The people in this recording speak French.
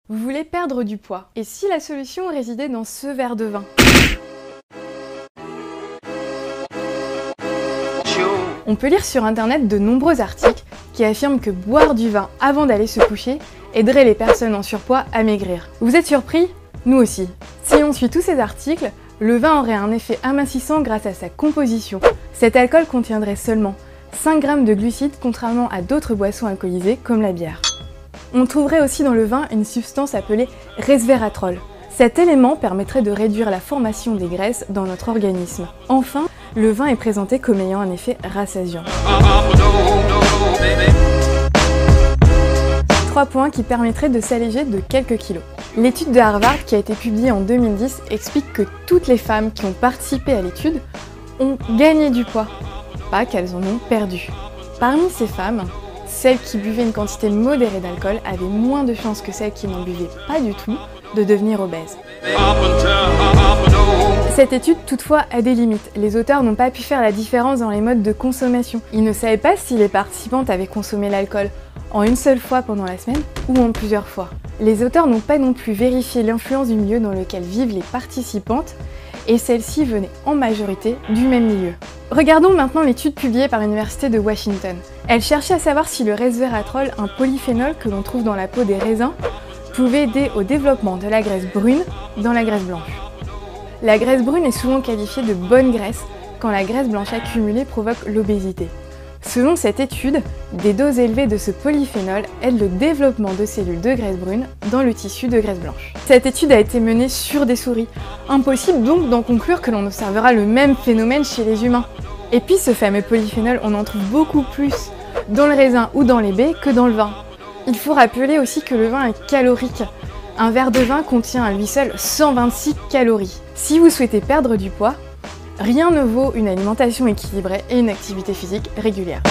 Vous voulez perdre du poids. Et si la solution résidait dans ce verre de vin? On peut lire sur internet de nombreux articles qui affirment que boire du vin avant d'aller se coucher aiderait les personnes en surpoids à maigrir. Vous êtes surpris? Nous aussi. Si on suit tous ces articles, le vin aurait un effet amincissant grâce à sa composition. Cet alcool contiendrait seulement 5 grammes de glucides contrairement à d'autres boissons alcoolisées comme la bière. On trouverait aussi dans le vin une substance appelée resveratrol. Cet élément permettrait de réduire la formation des graisses dans notre organisme. Enfin, le vin est présenté comme ayant un effet rassasiant. 3 points qui permettraient de s'alléger de quelques kilos. L'étude de Harvard qui a été publiée en 2010 explique que toutes les femmes qui ont participé à l'étude ont gagné du poids, pas qu'elles en ont perdu. Parmi ces femmes, celles qui buvaient une quantité modérée d'alcool avaient moins de chances que celles qui n'en buvaient pas du tout de devenir obèses. Cette étude toutefois a des limites. Les auteurs n'ont pas pu faire la différence dans les modes de consommation. Ils ne savaient pas si les participantes avaient consommé l'alcool en une seule fois pendant la semaine ou en plusieurs fois. Les auteurs n'ont pas non plus vérifié l'influence du milieu dans lequel vivent les participantes et celles-ci venaient en majorité du même milieu. Regardons maintenant l'étude publiée par l'Université de Washington. Elle cherchait à savoir si le resveratrol, un polyphénol que l'on trouve dans la peau des raisins, pouvait aider au développement de la graisse brune dans la graisse blanche. La graisse brune est souvent qualifiée de bonne graisse quand la graisse blanche accumulée provoque l'obésité. Selon cette étude, des doses élevées de ce polyphénol aident le développement de cellules de graisse brune dans le tissu de graisse blanche. Cette étude a été menée sur des souris. Impossible donc d'en conclure que l'on observera le même phénomène chez les humains. Et puis ce fameux polyphénol, on en trouve beaucoup plus dans le raisin ou dans les baies que dans le vin. Il faut rappeler aussi que le vin est calorique. Un verre de vin contient à lui seul 126 calories. Si vous souhaitez perdre du poids, rien ne vaut une alimentation équilibrée et une activité physique régulière.